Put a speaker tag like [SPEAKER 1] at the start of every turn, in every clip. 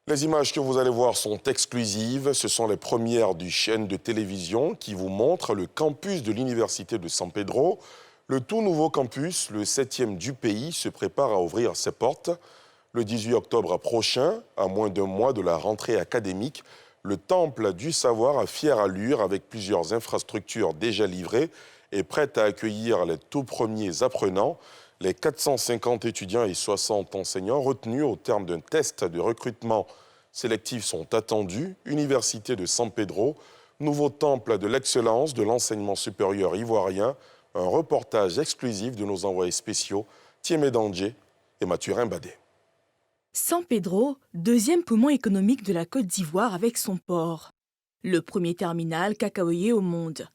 [SPEAKER 1] Les images que vous allez voir sont exclusives. Ce sont les premières du chaîne de télévision qui vous montre le campus de l'Université de San Pedro. Le tout nouveau campus, le 7e du pays, se prépare à ouvrir ses portes. Le 18 octobre prochain, à moins d'un mois de la rentrée académique, le Temple du Savoir a fière allure avec plusieurs infrastructures déjà livrées et prêtes à accueillir les tout premiers apprenants. Les 450 étudiants et 60 enseignants retenus au terme d'un test de recrutement sélectif sont attendus. Université de San Pedro, nouveau temple de l'excellence de l'enseignement supérieur ivoirien. Un reportage exclusif de nos envoyés spéciaux, Thiemé Dandje et Mathurin Badé.
[SPEAKER 2] San Pedro, deuxième poumon économique de la Côte d'Ivoire avec son port. Le premier terminal cacaoyer au monde.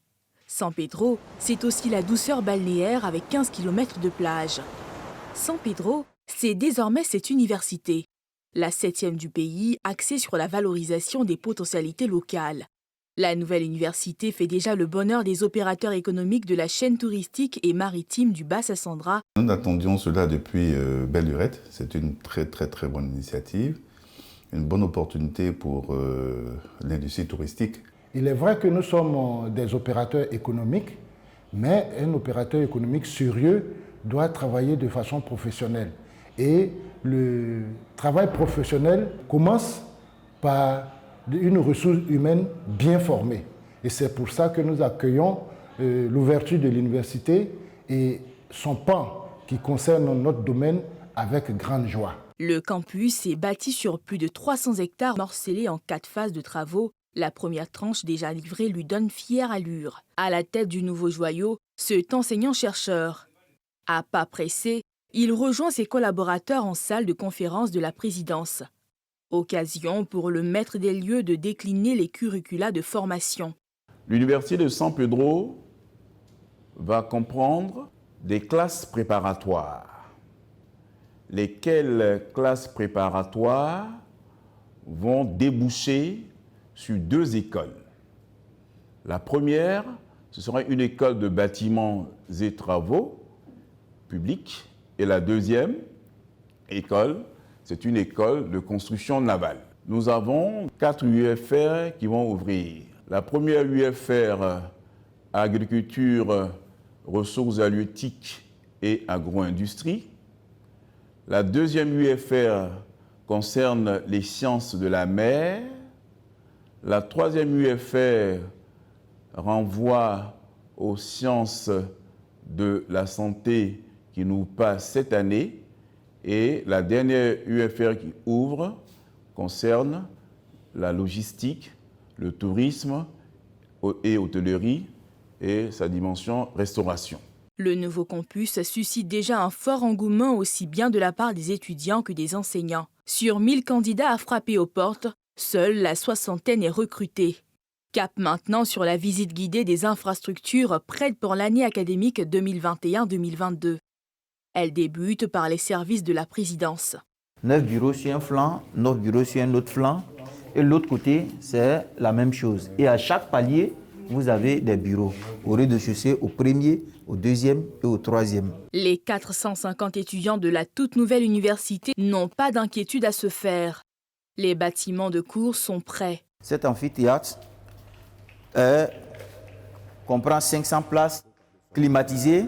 [SPEAKER 2] San Pedro, c'est aussi la douceur balnéaire avec 15 km de plage. San Pedro, c'est désormais cette université, la 7e du pays, axée sur la valorisation des potentialités locales. La nouvelle université fait déjà le bonheur des opérateurs économiques de la chaîne touristique et maritime du Bas-Sassandra.
[SPEAKER 3] Nous attendions cela depuis belle lurette. C'est une très bonne initiative, une bonne opportunité pour l'industrie touristique.
[SPEAKER 4] Il est vrai que nous sommes des opérateurs économiques, mais un opérateur économique sérieux doit travailler de façon professionnelle. Et le travail professionnel commence par une ressource humaine bien formée. Et c'est pour ça que nous accueillons l'ouverture de l'université et son pan qui concerne notre domaine avec grande joie.
[SPEAKER 2] Le campus est bâti sur plus de 300 hectares morcelés en 4 phases de travaux. La première tranche déjà livrée lui donne fière allure. À la tête du nouveau joyau, cet enseignant-chercheur. À pas pressé, il rejoint ses collaborateurs en salle de conférence de la présidence. Occasion pour le maître des lieux de décliner les curricula de formation.
[SPEAKER 5] L'Université de San Pedro va comprendre des classes préparatoires. Lesquelles classes préparatoires vont déboucher sur 2 écoles. La première, ce sera une école de bâtiments et travaux publics. Et la deuxième école, c'est une école de construction navale. Nous avons 4 UFR qui vont ouvrir. La première UFR, agriculture, ressources halieutiques et agro-industrie. La deuxième UFR concerne les sciences de la mer. La troisième UFR renvoie aux sciences de la santé qui nous passe cette année. Et la dernière UFR qui ouvre concerne la logistique, le tourisme et hôtellerie et sa dimension restauration.
[SPEAKER 2] Le nouveau campus suscite déjà un fort engouement aussi bien de la part des étudiants que des enseignants. Sur 1000 candidats à frapper aux portes, seule la 60aine est recrutée. Cap maintenant sur la visite guidée des infrastructures prêtes pour l'année académique 2021-2022. Elle débute par les services de la présidence.
[SPEAKER 6] 9 bureaux sur un flanc, 9 bureaux sur un autre flanc. Et l'autre côté, c'est la même chose. Et à chaque palier, vous avez des bureaux. Au rez-de-chaussée, au premier, au deuxième et au troisième.
[SPEAKER 2] Les 450 étudiants de la toute nouvelle université n'ont pas d'inquiétude à se faire. Les bâtiments de cours sont prêts.
[SPEAKER 6] Cet amphithéâtre comprend 500 places climatisées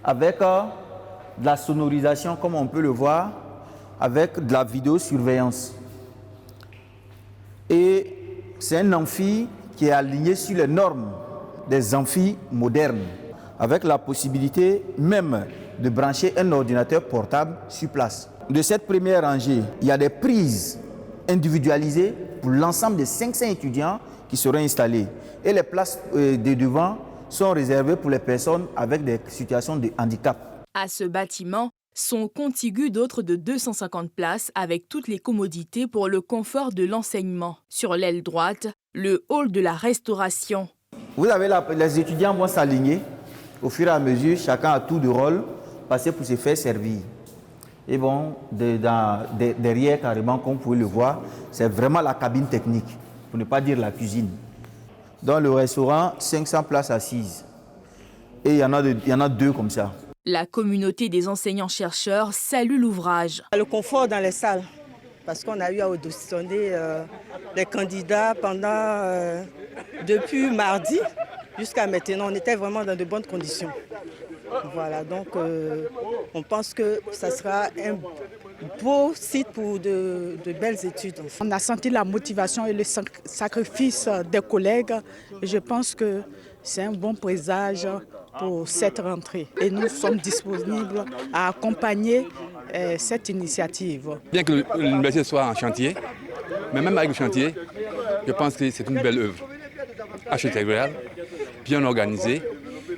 [SPEAKER 6] avec de la sonorisation, comme on peut le voir, avec de la vidéosurveillance. Et c'est un amphi qui est aligné sur les normes des amphis modernes, avec la possibilité même de brancher un ordinateur portable sur place. De cette première rangée, il y a des prises individualisées pour l'ensemble des 500 étudiants qui seront installés. Et les places de devant sont réservées pour les personnes avec des situations de handicap.
[SPEAKER 2] À ce bâtiment sont contigus d'autres de 250 places avec toutes les commodités pour le confort de l'enseignement. Sur l'aile droite, le hall de la restauration.
[SPEAKER 6] Vous avez les étudiants vont s'aligner au fur et à mesure, chacun à tour de rôle, passer pour se faire servir. Et bon, derrière carrément, comme vous pouvez le voir, c'est vraiment la cabine technique, pour ne pas dire la cuisine. Dans le restaurant, 500 places assises. Et il y en a 2 comme ça.
[SPEAKER 2] La communauté des enseignants-chercheurs salue l'ouvrage.
[SPEAKER 7] Le confort dans les salles, parce qu'on a eu à auditionner les candidats depuis mardi jusqu'à maintenant. On était vraiment dans de bonnes conditions. Voilà, donc on pense que ça sera un beau site pour de belles études.
[SPEAKER 8] On a senti la motivation et le sacrifice des collègues. Et je pense que c'est un bon présage pour cette rentrée. Et nous sommes disponibles à accompagner cette initiative.
[SPEAKER 9] Bien que l'université soit en chantier, mais même avec le chantier, je pense que c'est une belle œuvre architecturale, bien organisée.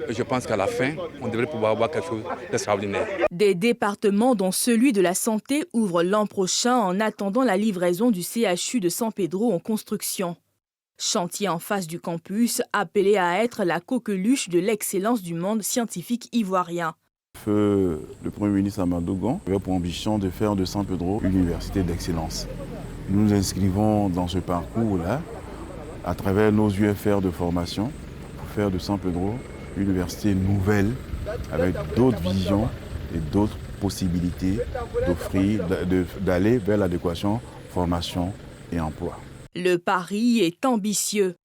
[SPEAKER 9] Et je pense qu'à la fin, on devrait pouvoir avoir quelque chose d'extraordinaire.
[SPEAKER 2] Des départements dont celui de la santé ouvrent l'an prochain en attendant la livraison du CHU de San Pedro en construction. Chantier en face du campus, appelé à être la coqueluche de l'excellence du monde scientifique ivoirien.
[SPEAKER 5] Le Premier ministre Amadou Gon avait pour ambition de faire de San Pedro une université d'excellence. Nous nous inscrivons dans ce parcours-là à travers nos UFR de formation pour faire de San Pedro une université nouvelle avec d'autres visions et d'autres possibilités d'offrir, d'aller vers l'adéquation, formation et emploi.
[SPEAKER 2] Le pari est ambitieux.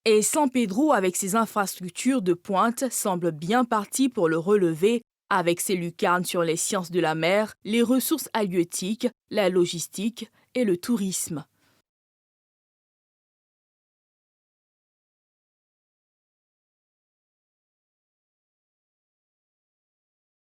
[SPEAKER 2] Et San Pedro, avec ses infrastructures de pointe, semble bien parti pour le relever, avec ses lucarnes sur les sciences de la mer, les ressources halieutiques, la logistique et le tourisme.